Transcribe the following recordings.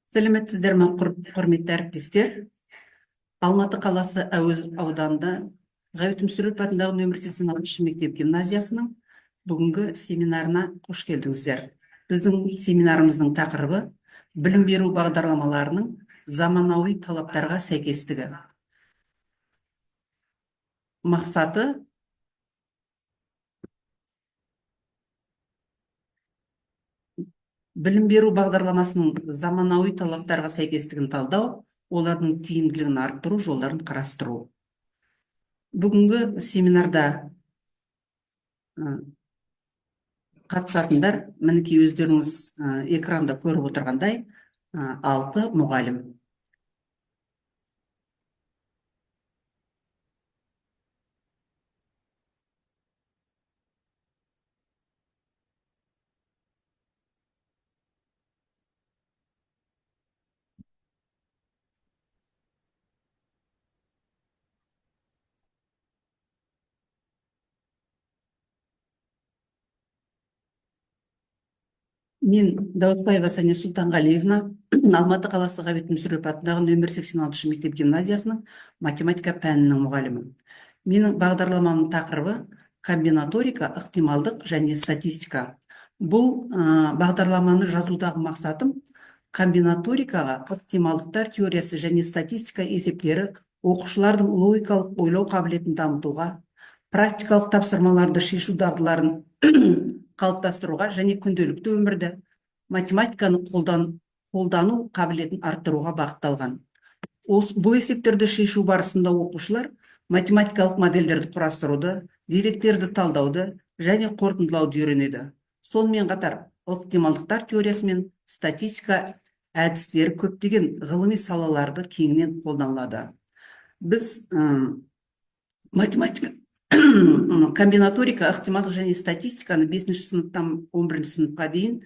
Сәлеметсіздер ме, құрметті әріптестер? Алматы қаласы Әуезов ауданында Ғабит Мүсірепов атындағы нөмір 86 мектеп гимназиясының бүгінгі семинарына қош келдіңіздер. Біздің семинарымыздың тақырыбы білім беру бағдарламаларының заманауи талаптарға сәйкестігі. Мақсаты білім беру бағдарламасының заманауи талаптарға сәйкестігін талдау, олардың тиімділігін арттыру жолдарын қарастыру. Бүгінгі семинарда қатысатындар, мінекей өздеріңіз экранда көріп отырғандай, 6 мұғалім. Мен Даутбаева Сәне Сұлтанғалиевна, Алматы қаласы Ғабит Мүсірепов атындағы нөмір 86 мектеп гимназиясының математика пәнінің мұғалімі. Менің бағдарламамның тақырыбы комбинаторика, ықтималдық және статистика. Бұл бағдарламаны жазудағы мақсатым комбинаторикаға ықтималдықтар теориясы және статистика есептері оқушылардың логикалық ойлау қабілетін дамытуға, практикалық тапсырмаларды шешу дағдыларын қалыптастыруға және күнделікті өмірді математиканы қолдану қабілетін арттыруға бағытталған. Бұл есептерді шешу барысында оқушылар математикалық модельдерді құрастыруды, деректерді талдауды және қорытындылауды үйренеді. Сонымен қатар ықтималдықтар теориясы мен статистика әдістері көптеген ғылыми салаларды кеңінен қолданылады. Біз математика комбинаторика, ықтималдық және статистиканы 5-ші сыныптан 11-ші сыныпқа дейін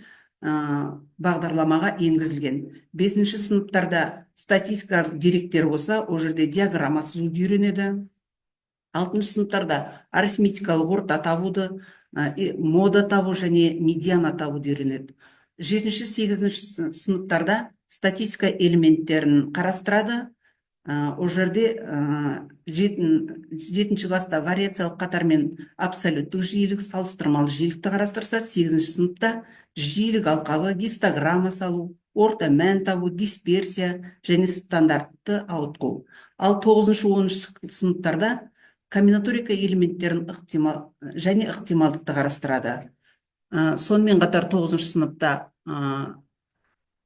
бағдарламаға енгізілген. 5-ші сыныптарда статистика деректер болса, ол жерде диаграмма сызуды үйренеді. 6-ші сыныптарда арифметикалық орта табуды, мода табу және медиана табуды үйренеді. 7-ші, 8-ші сыныптарда статистика элементтерін қарастырады. Ол жерде 7-ші класста вариациялық қатар мен абсолюттік жиілік, салыстырмалы жиілікті қарастырса, 8-ші сыныпта жиілік алқабы, гистограмма салу, орта мән табу, дисперсия және стандартты ауытқу. Ал 9-ші, 10-ші сыныптарда комбинаторика элементтерін және ықтималдықты қарастырады. Сонымен қатар 9-ші сыныпта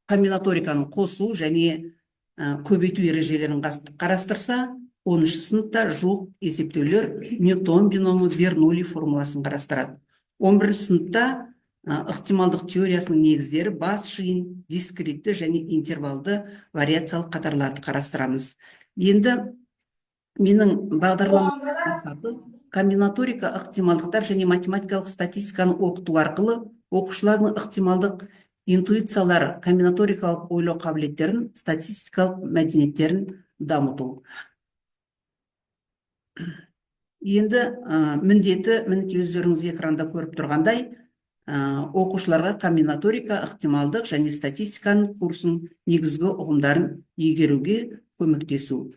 комбинаториканың қосу және көбейту ережелерін қарастырса, 10-ші сыныпта жуық есептеулер, Ньютон биномы, Бернулли формуласын қарастырады. 11-ші сыныпта ықтималдық теориясының негіздері, бас жиын, дискретті және интервалды вариациялық қатарларды қарастырамыз. Енді менің бағдарламамның мақсаты комбинаторика, ықтималдықтар және математикалық статистиканы оқыту арқылы оқушылардың ықтималдық интуициялар, комбинаторикалық ойлау қабілеттерін, статистикалық мәдениеттерін дамыту. Енді міндеті, мінекей өздеріңіз экранда көріп тұрғандай, оқушыларға комбинаторика, ықтималдық және статистиканың курсын негізгі ұғымдарын игеруге көмектесу.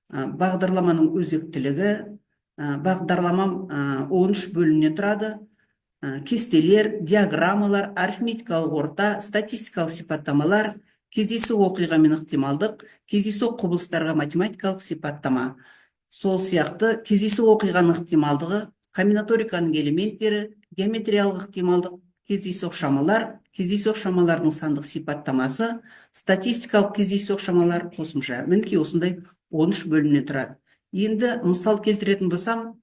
Бағдарламаның өзектілігі, бағдарламам 13 бөлімнен тұрады. Кестелер, диаграммалар, арифметикалық орта, статистикалық сипаттамалар, кездейсоқ оқиға мен ықтималдық, кездейсоқ құбылыстарға математикалық сипаттама. Сол сияқты кездейсоқ оқиғаның ықтималдығы, комбинаториканың элементтері, геометриялық ықтималдық, кездейсоқ шамалар, кездейсоқ шамалардың сандық сипаттамасы, статистикалық кездейсоқ шамалар қосымша. Мінекей осындай 13 бөлімнен тұрады. Енді мысал келтіретін болсам,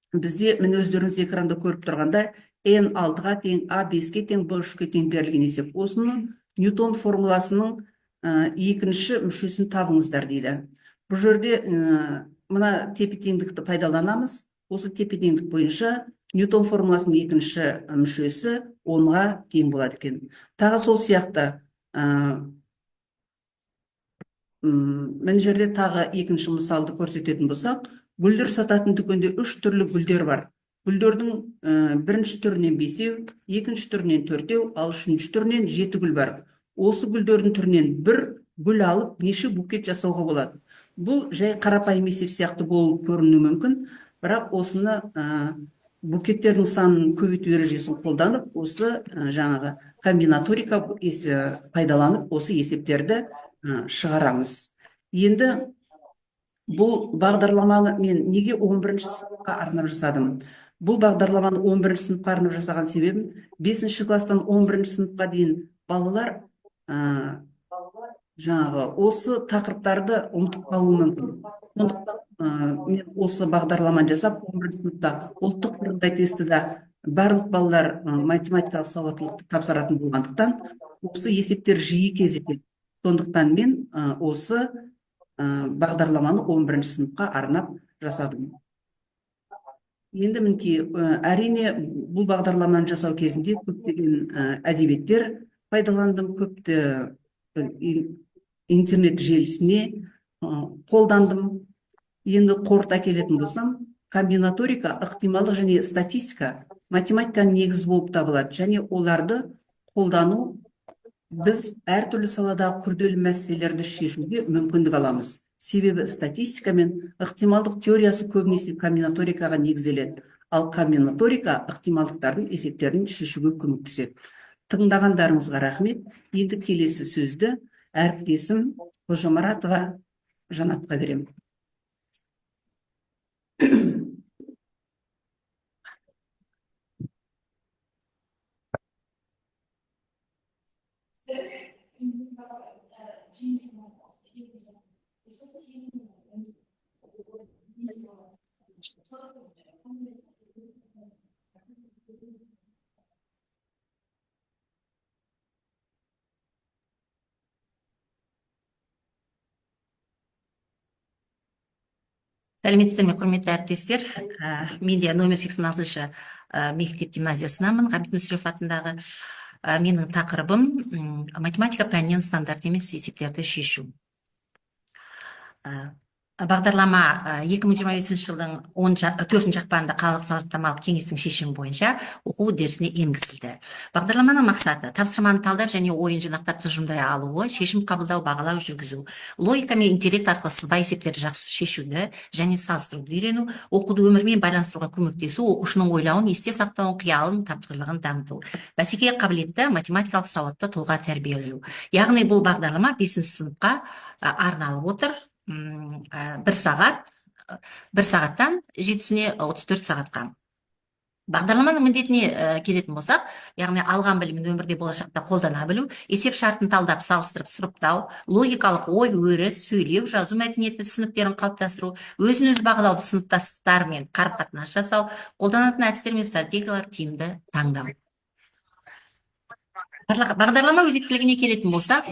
бізде міне өздеріңіз экранда көріп тұрғанда n 6-ға тең, a 5-ке тең, b 3-ке тең берілген есеп. Осыны Ньютон формуласының екінші мүшесін табыңыздар дейді. Бұл жерде мына тепе-теңдікті пайдаланамыз. Осы тепе-теңдік бойынша Ньютон формуласының екінші мүшесі 10-ға тең болады екен. Тағы сол сияқты мына жерде тағы екінші мысалды көрсететін болсақ, гүлдер сататын дүкенде 3 түрлі гүлдер бар. Гүлдердің бірінші түрінен 5-еу, екінші түрінен 4-еу, ал үшінші түрінен 7 гүл бар. осы гүлдердің түрінен бір гүл алып неше букет жасауға болады. Бұл жай қарапайым есеп сияқты болып көрінуі мүмкін, бірақ осыны букеттердің санын көбейту ережесін қолданып, осы жаңағы комбинаторика пайдаланып, осы есептерді шығарамыз. Енді бұл бағдарламаны мен неге 11-ші сыныпқа арнап жасадым? Бұл бағдарламаны 11-ші сыныпқа арнап жасаған себебім, 5-ші класстан 11-ші сыныпқа дейін балалар жаңағы осы тақырыптарды ұмытып қалуы мүмкін. Сондықтан мен осы бағдарламаны жасап, 11-ші сыныпта ұлттық бірыңғай тестіде барлық балалар математикалық сауаттылықты тапсыратын болғандықтан, осы есептер жиі кездеседі. Сондықтан мен осы бағдарламаны 11-ші сыныпқа арнап жасадым. Енді мінекей, әрине бұл бағдарламаны жасау кезінде көптеген әдебиеттер пайдаландым, көпті интернет желісіне қолдандым. Енді қорыта келетін болсам, комбинаторика, ықтималық және статистика математиканың негізі болып табылады, және оларды қолдану біз әртүрлі саладағы күрделі мәселелерді шешуге мүмкіндік аламыз. Себебі статистика мен ықтималдық теориясы көбінесе комбинаторикаға негізделеді, ал комбинаторика ықтималдықтардың есептерін шешуге көмектеседі. Тыңдағандарыңызға рахмет. Енді келесі сөзді әріптесім Қожамаратова Жанатқа беремін. Сәлеметсіздер ме, құрметті әріптестер? Мен де номер 86-шы мектеп гимназиясынамын, Ғабит Мүсірепов атындағы. Менің тақырыбым математика пәнінен стандарт емес есептерді шешу. Бағдарлама 2025 жылдың 4-ші ақпанында қалалық сараптамалық кеңестің шешімі бойынша оқу үдерісіне енгізілді. Бағдарламаның мақсаты тапсырманы талдап және ойын жинақтап тұжырымдай алуы, шешім қабылдау, бағалау, жүргізу, логика мен интеллект арқылы сызба есептерді жақсы шешуді және салыстыруды үйрену, оқуды өмірмен байланыстыруға көмектесу, оқушының ойлауын, есте сақтауын, қиялын, тапқырлығын дамыту, бәсекеге қабілетті математикалық сауатты тұлға тәрбиелеу. Яғни бұл бағдарлама 5-ші сыныпқа арналып отыр. 1 сағаттан 7-сіне 34 сағатқа. Бағдарламаның міндетіне келетін болсақ, яғни алған білімін өмірде болашақта қолдана білу, есеп шартын талдап, салыстырып, сұрыптау, логикалық ой, өріс, сөйлеу, жазу мәдениеті түсініктерін қалыптастыру, өзін-өзі бағалауды сыныптастармен қарым-қатынас жасау, қолданатын әдістер мен стратегиялар тиімді таңдау. Бағдарлама өзектілігіне келетін болсақ,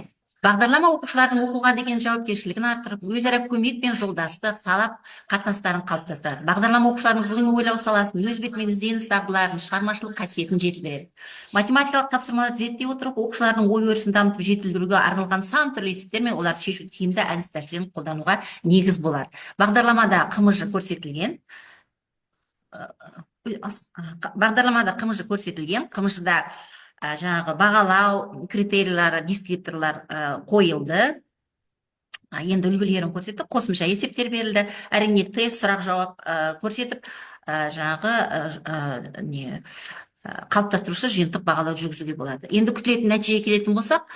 бағдарлама оқушылардың оқуға деген жауапкершілігін арттырып, өзара көмек пен жолдастық, талап қатынастарын қалыптастырады. Бағдарлама оқушылардың ғылыми ойлау саласын, өз бетімен ізденіс дағдыларын, шығармашылық қасиетін жетілдіреді. Математикалық тапсырмаларды зерттей отырып, оқушылардың ой өрісін дамытып жетілдіруге арналған сан түрлі есептер мен оларды шешу тиімді әдіс-тәсілдерін қолдануға негіз болады. Бағдарламада қымыжы көрсетілген. Қымыжыда жаңағы бағалау критериялары, дескрипторлар қойылды. Енді үлгілерін көрсетті, қосымша есептер берілді. Әрине тест, сұрақ жауап көрсетіп, жаңағы қалыптастырушы жиынтық бағалау жүргізуге болады. Енді күтілетін нәтиже келетін болсақ,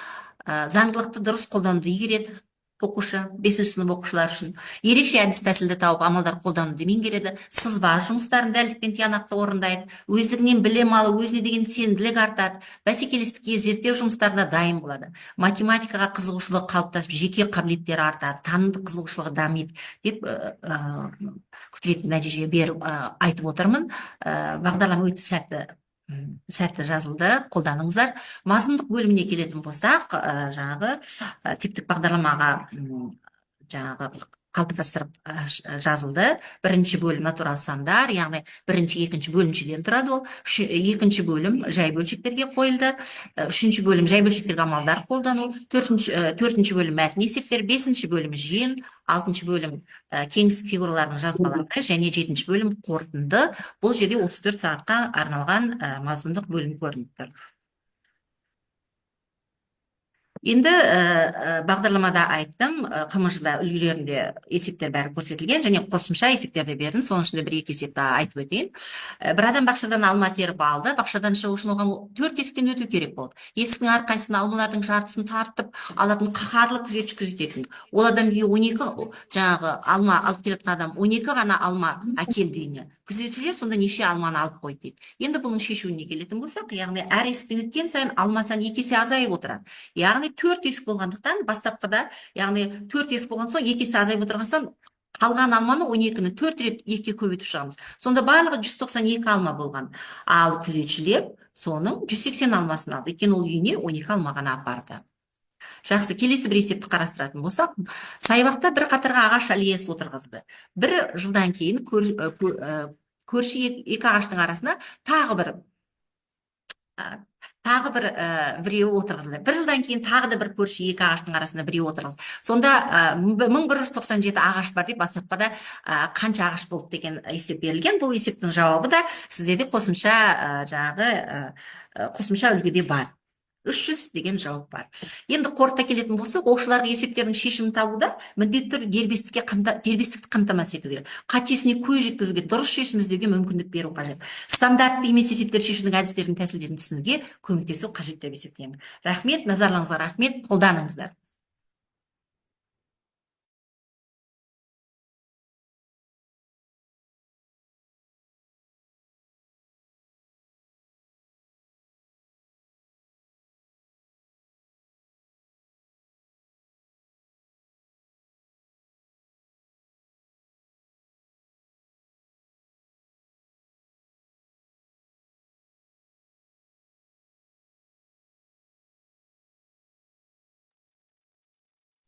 заңдылықты дұрыс қолдануды игереді оқушы, 5-ші сынып оқушылар үшін. Ерекше әдіс тәсілді тауып, амалдар қолдануды меңгереді, сызба жұмыстарын дәлдікпен тиянақты орындайды, өздігінен білім алу, өзіне деген сенімділік артады, бәсекелестікке, зерттеу жұмыстарына дайын болады. Математикаға қызығушылығы қалыптасып, жеке қабілеттері артады, танымдық қызығушылығы дамиды деп күтілетін нәтиже беріп айтып отырмын. Бағдарлама өте сәтті жазылды, қолданыңыздар. Мазмұндық бөліміне келетін болсақ, жаңағы типтік бағдарламаға жаңағы қалыптастырып жазылды. Бірінші бөлім натурал сандар, яғни бірінші, екінші бөлімшеден тұрады ол. Екінші бөлім жай бөлшектерге қойылды. Үшінші бөлім жай бөлшектерге амалдар қолдану. Төртінші бөлім мәтін есептер. Бесінші бөлім жиын. Алтыншы бөлім кеңістік фигуралардың жазбалары және жетінші бөлім қорытынды. Бұл жерде 34 сағатқа арналған мазмұндық бөлім көрініп тұр. Енді бағдарламада айттым, КМЖ-да үлгілерінде есептер бәрі көрсетілген, және қосымша есептер де бердім. Соның ішінде бір екі есепті айтып өтейін. Бір адам бақшадан алма теріп алды. Бақшадан шығу үшін оған 4 есіктен өту керек болды. Есіктің әрқайсысына алмалардың жартысын тартып алатын қаһарлы күзетші күзететін. Ол адам үйге 12 жаңағы алма алып келетін адам 12 ғана алма әкелді үйіне. Күзетшілер сонда неше алманы алып қойды дейді. Енді бұның шешуіне келетін болсақ, яғни әр есіктен өткен сайын алма саны 2 есе азайып отырады. Яғни 4 есік болғандықтан бастапқыда, яғни 4 есік болған соң 2 есе азайып отырғандықтан қалған алманы 12-ні 4 рет 2-ге көбейтіп шығамыз. Сонда барлығы 192 алма болған. Ал күзетшілер соның 180 алмасын алды. Өйткені ол үйіне 12 алма ғана апарды. Жақсы, келесі бір есепті қарастыратын болсақ, саябақта бір қатарға ағаш аллеясы отырғызды. Бір жылдан кейін көрші екі ағаштың арасына тағы бір біреуі отырғызылды. Бір жылдан кейін тағы да бір көрші екі ағаштың арасында біреуі отырғызды. Сонда 1197 ағаш бар деп бастапқыда қанша ағаш болды деген есеп берілген. Бұл есептің жауабы да сіздерде қосымша үлгіде бар. 300 деген жауап бар. Енді қорыта келетін болсақ, оқушыларға есептердің шешімін табуда міндетті түрде дербестікті қамтамасыз ету керек. Қатесіне көз жеткізуге, дұрыс шешім іздеуге мүмкіндік беру қажет. Стандартты емес есептер шешудің әдістерін, тәсілдерін түсінуге көмектесу қажет деп есептеймін. Рахмет, назарларыңызға рахмет, қолданыңыздар.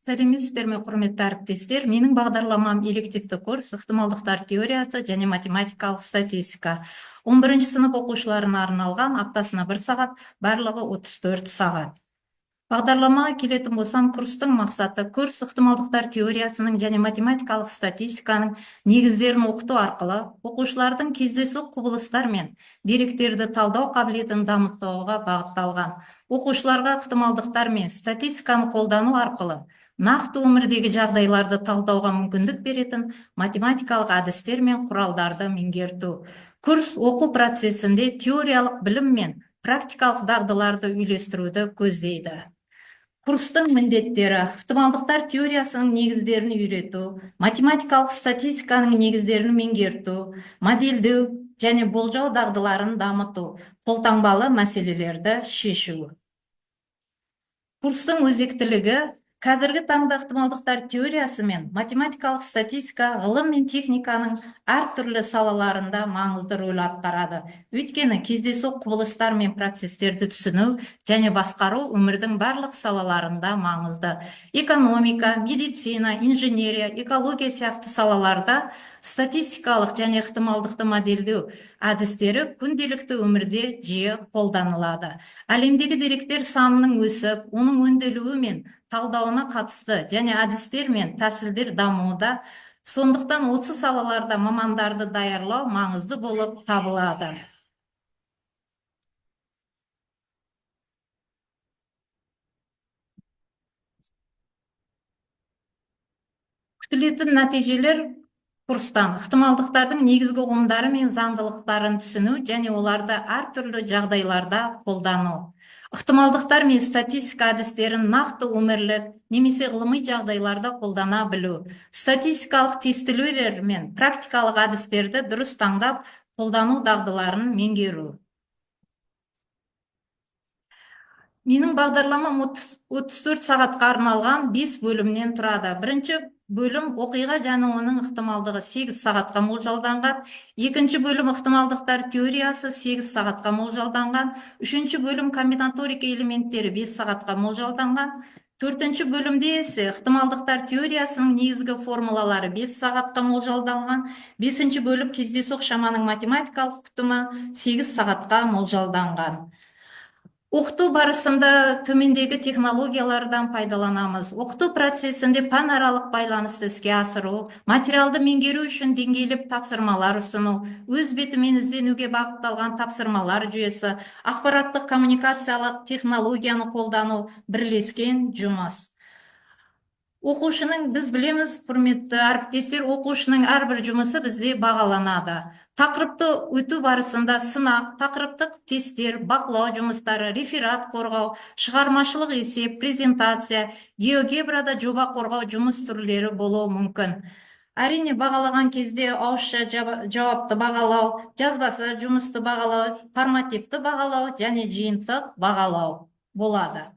Сәлеметсіздер ме, құрметті әріптестер. Менің бағдарламам элективті курс ықтималдықтар теориясы және математикалық статистика. 11 сынып оқушыларына арналған, аптасына 1 сағат, барлығы 34 сағат. Бағдарламаға келетін болсам, курстың мақсаты курс ықтималдықтар теориясының және математикалық статистиканың негіздерін оқыту арқылы оқушылардың кездейсоқ құбылыстар мен деректерді талдау қабілетін дамытуға бағытталған. Оқушыларға ықтималдықтар мен статистиканы қолдану арқылы нақты өмірдегі жағдайларды талдауға мүмкіндік беретін математикалық әдістер мен құралдарды меңгерту. Курс оқу процесінде теориялық білім мен практикалық дағдыларды үйлестіруді көздейді. Курстың міндеттері: ықтималдықтар теориясының негіздерін үйрету, математикалық статистиканың негіздерін меңгерту, модельдеу және болжау дағдыларын дамыту, қолтаңбалы мәселелерді шешу. Курстың өзектілігі: қазіргі таңда ықтималдықтар теориясы мен математикалық статистика ғылым мен техниканың әртүрлі салаларында маңызды рөл атқарады. Өйткені кездейсоқ құбылыстар мен процестерді түсіну және басқару өмірдің барлық салаларында маңызды. Экономика, медицина, инженерия, экология сияқты салаларда статистикалық және ықтималдықты модельдеу әдістері күнделікті өмірде жиі қолданылады. Әлемдегі деректер санының өсіп, оның өңделуі мен талдауына қатысты және әдістер мен тәсілдер дамуда, сондықтан осы салаларда мамандарды даярлау маңызды болып табылады. Күтілетін нәтижелер курстан: ықтималдықтардың негізгі ұғымдары мен заңдылықтарын түсіну және оларды әртүрлі жағдайларда қолдану. Ықтималдықтар мен статистика әдістерін нақты өмірлік немесе ғылыми жағдайларда қолдана білу. Статистикалық тестілеулер мен практикалық әдістерді дұрыс таңдап қолдану дағдыларын меңгеру. Менің бағдарламам 34 сағатқа арналған 5 бөлімнен тұрады. Бірінші бөлім оқиға және оның ықтималдығы 8 сағатқа болжалданған. Екінші бөлім ықтималдықтар теориясы 8 сағатқа болжалданған. Үшінші бөлім комбинаторика элементтері 5 сағатқа болжалданған. Төртінші бөлімде ise ықтималдықтар теориясының негізгі формулалары 5 сағатқа болжалданған. Бесінші бөлім кездейсоқ шаманың математикалық күтімі 8 сағатқа болжалданған. Оқыту барысында төмендегі технологиялардан пайдаланамыз. Оқыту процесінде пәнаралық байланысты іске асыру, материалды меңгеру үшін деңгейлеп тапсырмалар ұсыну, өз бетімен ізденуге бағытталған тапсырмалар жүйесі, ақпараттық коммуникациялық технологияны қолдану бірлескен жұмыс. Оқушының, біз білеміз, құрметті әріптестер, оқушының әрбір жұмысы бізде бағаланады. Тақырыпты өту барысында сынақ, тақырыптық тесттер, бақылау жұмыстары, реферат қорғау, шығармашылық есеп, презентация, геогебрада жоба қорғау жұмыс түрлері болуы мүмкін. Әрине, бағалаған кезде ауызша жауапты бағалау, жазбасы жұмысты бағалау, формативті бағалау және жиынтық бағалау болады.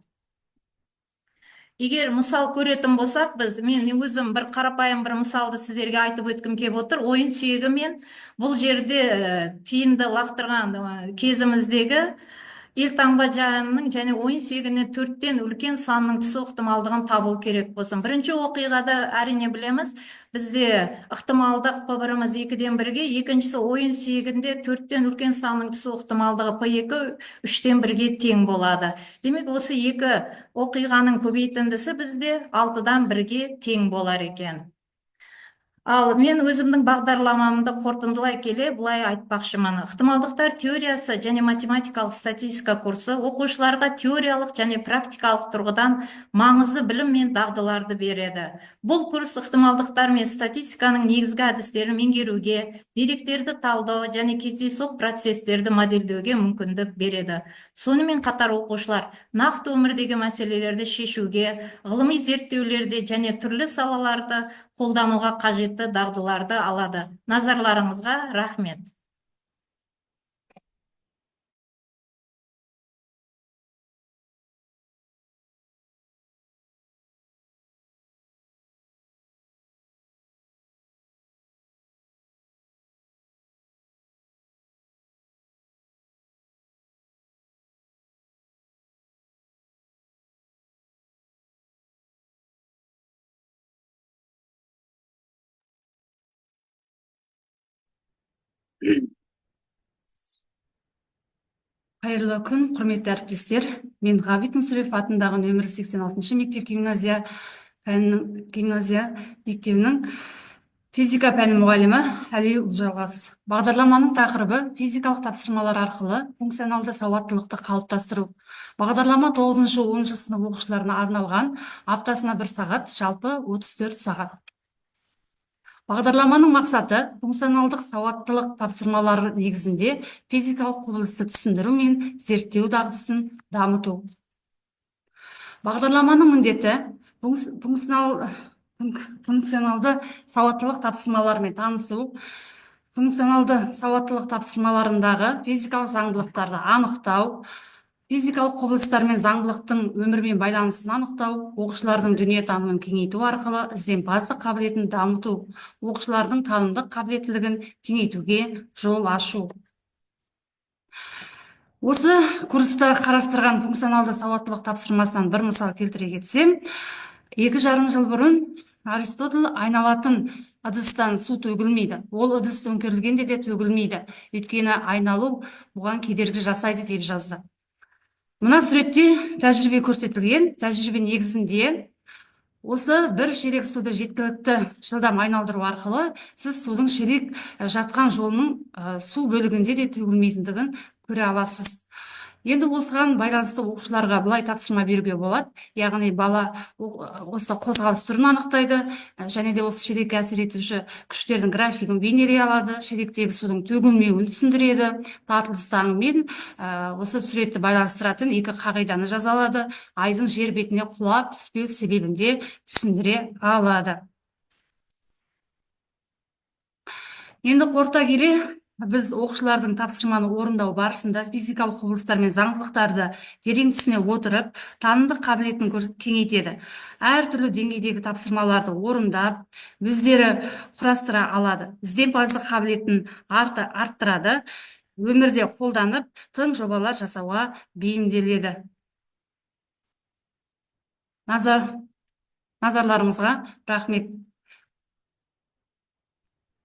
Егер мысал көретін болсақ, мен өзім бір қарапайым бір мысалды сіздерге айтып өткім келіп отыр. Ойын сүйегі мен бұл жерде тиынды лақтырған кезіміздегі елтаңба жанының және ойын сүйегіне 4-тен үлкен санның түсу ықтималдығын табу керек болсын. Бірінші оқиғада әрине білеміз, бізде ықтималдық P1-іміз 2-ден 1-ге, екіншісі ойын сүйегінде 4-тен үлкен санның түсу ықтималдығы P2 3-тен 1-ге тең болады. Демек, осы екі оқиғаның көбейтіндісі бізде 6-дан 1-ге тең болар екен. Ал мен өзімнің бағдарламамды қорытындылай келе бұлай айтпақшымын. Ықтималдықтар теориясы және математикалық статистика курсы оқушыларға теориялық және практикалық тұрғыдан маңызды білім мен дағдыларды береді. Бұл курс ықтималдықтар мен статистиканың негізгі әдістерін меңгеруге, деректерді талдау және кездейсоқ процестерді модельдеуге мүмкіндік береді. Сонымен қатар оқушылар нақты өмірдегі мәселелерді шешуге, ғылыми зерттеулерде және түрлі салаларды қолдануға қажетті дағдыларды алады. Назарларыңызға рахмет. Қайырлы күн, құрметті әріптестер. Мен Ғабит Мүсірепов атындағы нөмірі 86-шы мектеп гимназия мектебінің физика пәні мұғалімі Әли Ұлжалғас. Бағдарламаның тақырыбы физикалық тапсырмалар арқылы функционалды сауаттылықты қалыптастыру. Бағдарлама 9-10 сынып оқушыларына арналған, аптасына 1 сағат, жалпы 34 сағат. Бағдарламаның мақсаты функционалдық сауаттылық тапсырмалары негізінде физикалық құбылысты түсіндіру мен зерттеу дағдысын дамыту. Бағдарламаның міндеті функционалды сауаттылық тапсырмалармен танысу, функционалды сауаттылық тапсырмаларындағы физикалық заңдылықтарды анықтау, физикалық құбылыстар мен заңдылықтың өмірмен байланысын анықтау, оқушылардың дүниетанымын кеңейту арқылы ізденімпаздық қабілетін дамыту, оқушылардың танымдық қабілеттілігін кеңейтуге жол ашу. Осы курста қарастырған функционалды сауаттылық тапсырмасынан бір мысал келтіре кетсем, 2,5 жыл бұрын Аристотель айналатын ыдыстан су төгілмейді. Ол ыдыс төңкерілгенде де төгілмейді. Өйткені айналу бұған кедергі жасайды деп жазды. Мына суретте тәжірибе көрсетілген. Тәжірибе негізінде осы бір шелек суды жеткілікті жылдам айналдыру арқылы сіз судың шелек жатқан жолының су бөлігінде де төгілмейтіндігін көре аласыз. Енді осыған байланысты оқушыларға былай тапсырма беруге болады. Яғни бала осы қозғалыс түрін анықтайды, және де осы шелекке әсер етуші күштердің графигін бейнелей алады, шелектегі судың төгілмеуін түсіндіреді, тартылыс заңымен осы суретті байланыстыратын 2 қағиданы жаза алады, айдың жер бетіне құлап түспеу себебін де түсіндіре алады. Енді қорыта келе, біз оқушылардың тапсырманы орындау барысында физикалық құбылыстар мен заңдылықтарды терең түсіне отырып, танымдық қабілетін кеңейтеді. Әртүрлі деңгейдегі тапсырмаларды орындап, өздері құрастыра алады. Ізденімпаздық қабілетін арттырады, өмірде қолданып, тың жобалар жасауға бейімделеді. Назарларыңызға рахмет.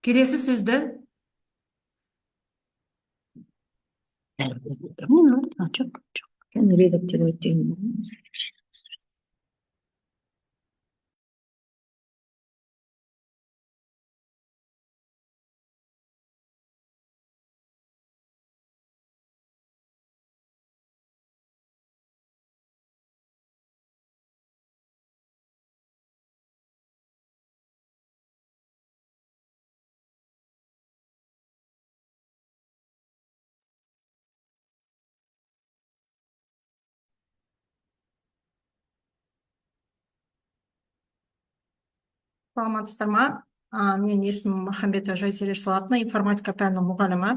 Келесі сөзді كان редактировать деген. саламатсыздар ма? Менің есімім Махамбетова Жайсереш Салатына, информатика пәнінің мұғалімі.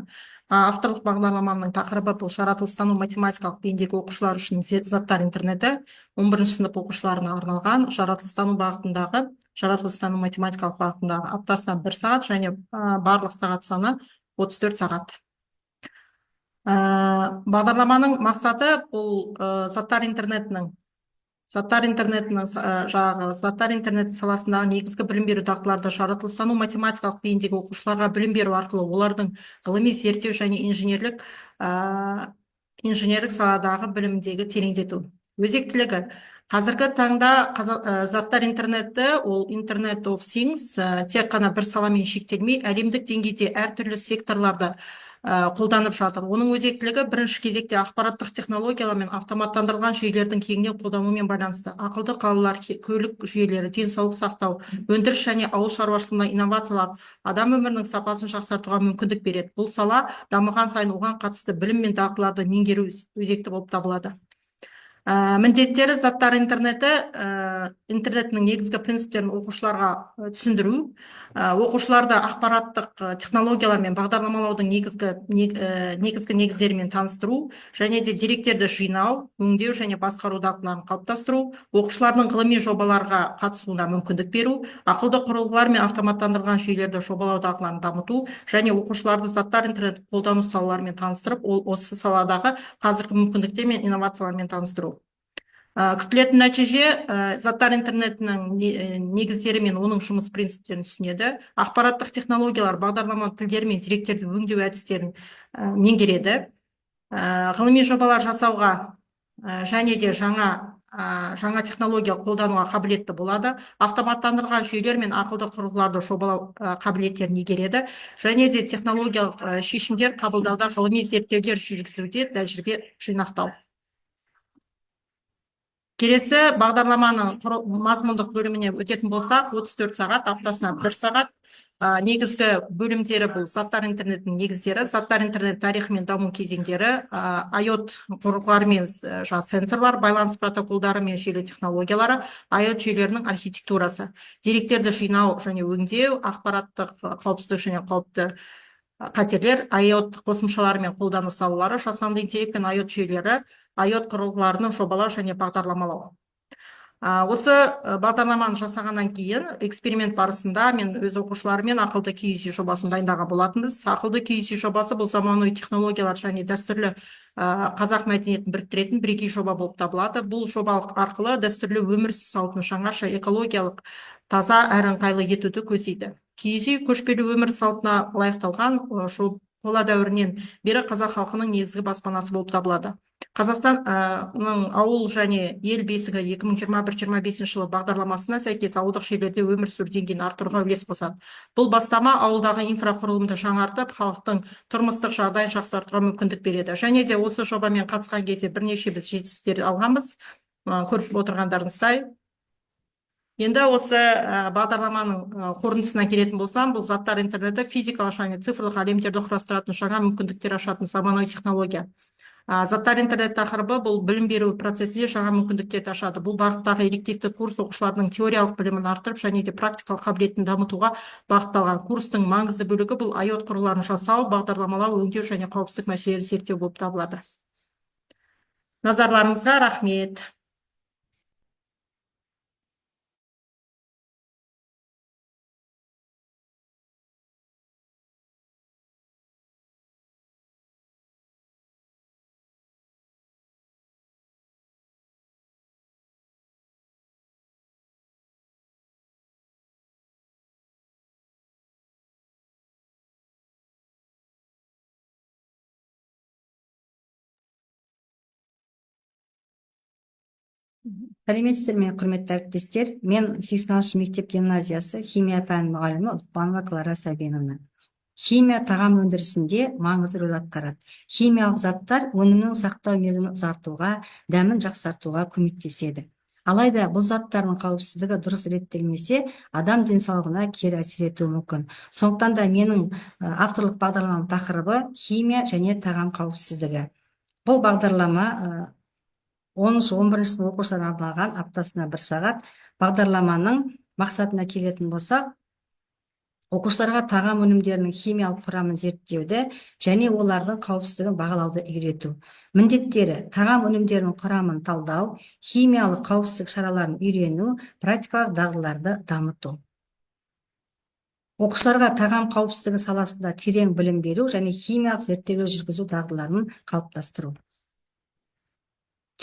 Авторлық бағдарламамның тақырыбы бұл жаратылыстану математикалық бейіндегі оқушылар үшін заттар интернеті. 11 сынып оқушыларына арналған жаратылыстану бағытындағы, жаратылыстану математикалық бағытындағы аптасына 1 сағат және барлық сағат саны 34 сағат. Бағдарламаның мақсаты бұл заттар интернетінің заттар интернеті саласындағы негізгі білім беру дағдыларды жаратылыстану математикалық бейіндегі оқушыларға білім беру арқылы олардың ғылыми зерттеу және инженерлік саладағы білімдегі тереңдету. Өзектілігі: қазіргі таңда заттар интернеті, ол Internet of Things, тек қана бір саламен шектелмей, әлемдік деңгейде әртүрлі секторларда қолданып жатыр. Оның өзектілігі бірінші кезекте ақпараттық технологиялар мен автоматтандырылған жүйелердің кеңінен қолдануымен байланысты. Ақылды қалалар, көлік жүйелері, денсаулық сақтау, өндіріс және ауыл шаруашылығына инновациялар адам өмірінің сапасын жақсартуға мүмкіндік береді. Бұл сала дамыған сайын оған қатысты білім мен дағдыларды меңгеру өзекті болып табылады. Міндеттері: заттар интернетінің негізгі принциптерін оқушыларға түсіндіру, оқушыларды ақпараттық технологиялар мен бағдарламалаудың негізгі негіздерімен таныстыру, және де деректерді жинау, өңдеу және басқару дағдыларын қалыптастыру, оқушылардың ғылыми жобаларға қатысуына мүмкіндік беру, ақылды құрылғылар мен автоматтандырылған жүйелерді жобалау дағдыларын дамыту, және оқушыларды заттар интернет қолдану салаларымен таныстырып, осы саладағы қазіргі мүмкіндіктер мен инновациялармен таныстыру. Күтілетін нәтиже: заттар интернетінің негіздері мен оның жұмыс принциптерін түсінеді, ақпараттық технологиялар, бағдарлама тілдері мен деректерді өңдеу әдістерін меңгереді, ғылыми жобалар жасауға және де жаңа технология қолдануға қабілетті болады, автоматтандырылған жүйелер мен ақылды құрылғыларды жобалау қабілеттерін игереді, және де технологиялық шешімдер қабылдауда, ғылыми зерттеулер жүргізуде тәжірибе жинақтау. Келесі бағдарламаның мазмұндық бөліміне өтетін болсақ, 34 сағат, аптасына 1 сағат. Негізгі бөлімдері бұл заттар интернетінің негіздері, заттар интернет тарихы мен даму кезеңдері, IoT құрылғылары мен сенсорлар, байланыс протоколдары мен желі технологиялары, IoT жүйелерінің архитектурасы, деректерді жинау және өңдеу, ақпараттық қауіпсіздік және қауіпті қатерлер, IoT қосымшалары мен қолдану салалары, жасанды интеллект пен IoT жүйелері, IoT құрылғыларының жобалау және бағдарламалау. Осы бағдарламаны жасағаннан кейін эксперимент барысында мен өз оқушыларымен ақылды киіз үй жобасын дайындаған болатынбыз. Ақылды киіз үй жобасы бұл заманауи технологиялар және дәстүрлі қазақ мәдениетін біріктіретін бірегей жоба болып табылады. Бұл жобалық арқылы дәстүрлі өмір салтын жаңаша экологиялық таза әрі ыңғайлы етуді көздейді. Киіз үй көшпелі өмір салтына лайықталған қола дәуірінен бері қазақ халқының негізгі баспанасы болып табылады. Қазақстанның ауыл және ел бесігі 2021-2025 жылы бағдарламасына сәйкес ауылдық жерлерде өмір сүру деңгейін арттыруға үлес қосады. Бұл бастама ауылдағы инфрақұрылымды жаңартып, халықтың тұрмыстық жағдайын жақсартуға мүмкіндік береді. Және де осы жобамен қатысқан кезде бірнеше біз жетістіктер алғанбыз, көріп отырғандарыңыздай. Енді осы бағдарламаның қорытындысына келетін болсам, бұл заттар интернеті физикалық және цифрлық әлемдерді құрастыратын жаңа мүмкіндіктер ашатын заманауи технология. Заттар интернет тақырыбы бұл білім беру процесінде жаңа мүмкіндіктерді ашады. Бұл бағыттағы элективті курс оқушылардың теориялық білімін арттырып және де практикалық қабілетін дамытуға бағытталған. Курстың маңызды бөлігі бұл IoT құрылғыларын жасау, бағдарламалау, өңдеу және қауіпсіздік мәселелерін зерттеу болып табылады. Назарларыңызға рахмет. Сәлеметсіздер ме, құрметті әріптестер. Мен 80-шы мектеп гимназиясы химия пәні мұғалімі Ұлықпанова Клара Сәбеновна. Химия тағам өндірісінде маңызды рөл атқарады. Химиялық заттар өнімнің сақтау мерзімін ұзартуға, дәмін жақсартуға көмектеседі. Алайда бұл заттардың қауіпсіздігі дұрыс реттелмесе, адам денсаулығына кері әсер етуі мүмкін. Сондықтан да менің авторлық бағдарламам тақырыбы химия және тағам қауіпсіздігі. Бұл бағдарлама 10-11 сынып оқушыларына арналған аптасына 1 сағат. Бағдарламаның мақсатына келетін болсақ, оқушыларға тағам өнімдерінің химиялық құрамын зерттеуді және олардың қауіпсіздігін бағалауды үйрету. Міндеттері: тағам өнімдерінің құрамын талдау, химиялық қауіпсіздік шараларын үйрену, практикалық дағдыларды дамыту. Оқушыларға тағам қауіпсіздігі саласында терең білім беру және химиялық зерттеулер жүргізу дағдыларын қалыптастыру.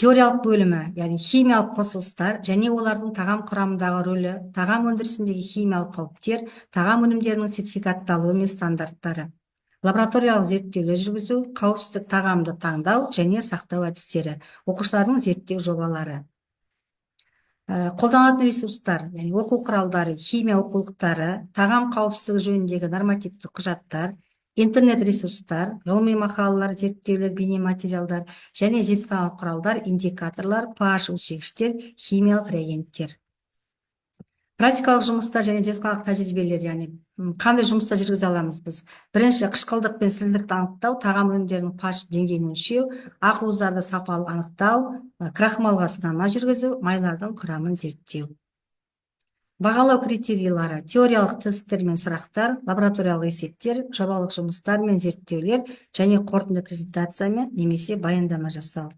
Теориялық бөлімі, яғни химиялық қосылыстар және олардың тағам құрамындағы рөлі, тағам өндірісіндегі химиялық қауіптер, тағам өнімдерінің сертификатталуы мен стандарттары. Лабораториялық зерттеулер жүргізу, қауіпсіздік тағамды таңдау және сақтау әдістері, оқушылардың зерттеу жобалары. Қолданылатын ресурстар, яғни оқу құралдары, химия оқулықтары, тағам қауіпсіздігі жөніндегі нормативтік құжаттар, интернет ресурстар, ғылыми мақалалар, зерттеулер, бейнематериалдар және зертханалық құралдар, индикаторлар, pH өлшегіштер, химиялық реагенттер. Практикалық жұмыстар және зертханалық тәжірибелер, яғни қандай жұмыстар жүргізе аламыз біз? Бірінші, қышқылдық пен сілдікті анықтау, тағам өнімдерінің pH деңгейін өлшеу, ақуыздарды сапалы анықтау, крахмалға сынама жүргізу, майлардың құрамын зерттеу. Бағалау критериялары: теориялық тесттер мен сұрақтар, лабораториялық есептер, жобалық жұмыстар мен зерттеулер және қорытынды презентациямен немесе баяндама жасау.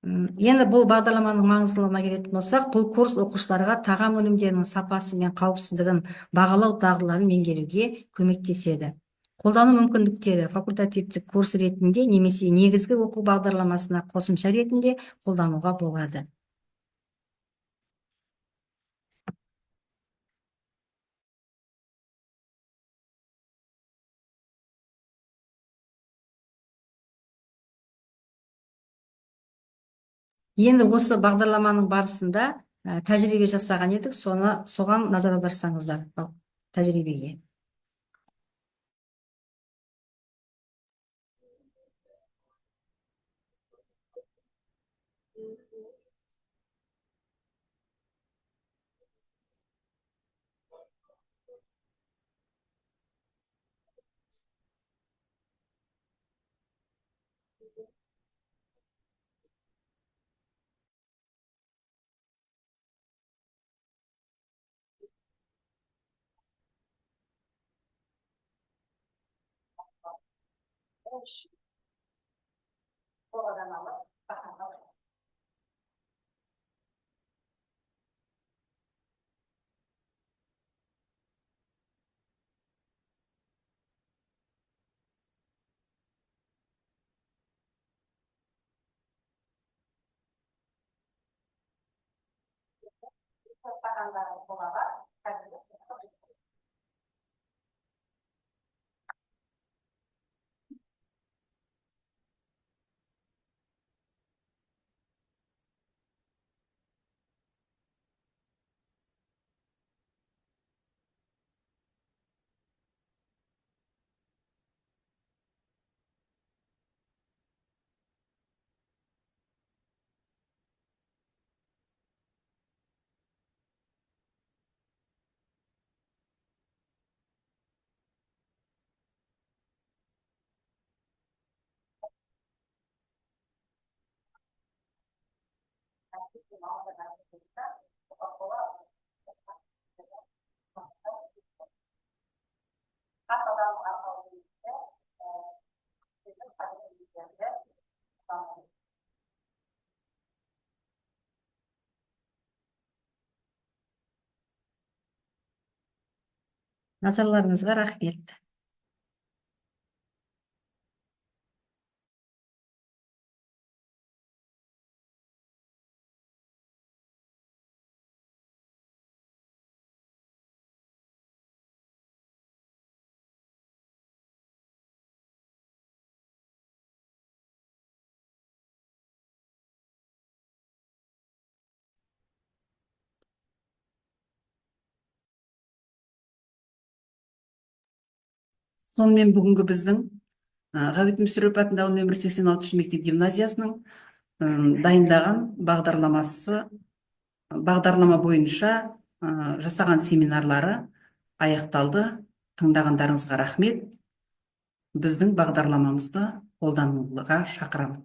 Енді бұл бағдарламаның маңыздылығына келетін болсақ, бұл курс оқушыларға тағам өнімдерінің сапасы мен қауіпсіздігін бағалау дағдыларын меңгеруге көмектеседі. Қолдану мүмкіндіктері: факультативтік курс ретінде немесе негізгі оқу бағдарламасына қосымша ретінде қолдануға болады. Енді осы бағдарламаның барысында тәжірибе жасаған едік, соған назар аударсаңыздар тәжірибеге. Назарларыңызға рахмет. Сонымен бүгінгі біздің Ғабит Мүсірепов атындағы нөмір 86 мектеп гимназиясының дайындаған бағдарлама бойынша жасаған семинарлары аяқталды. Тыңдағандарыңызға рахмет. Біздің бағдарламамызды қолдануға шақырамын.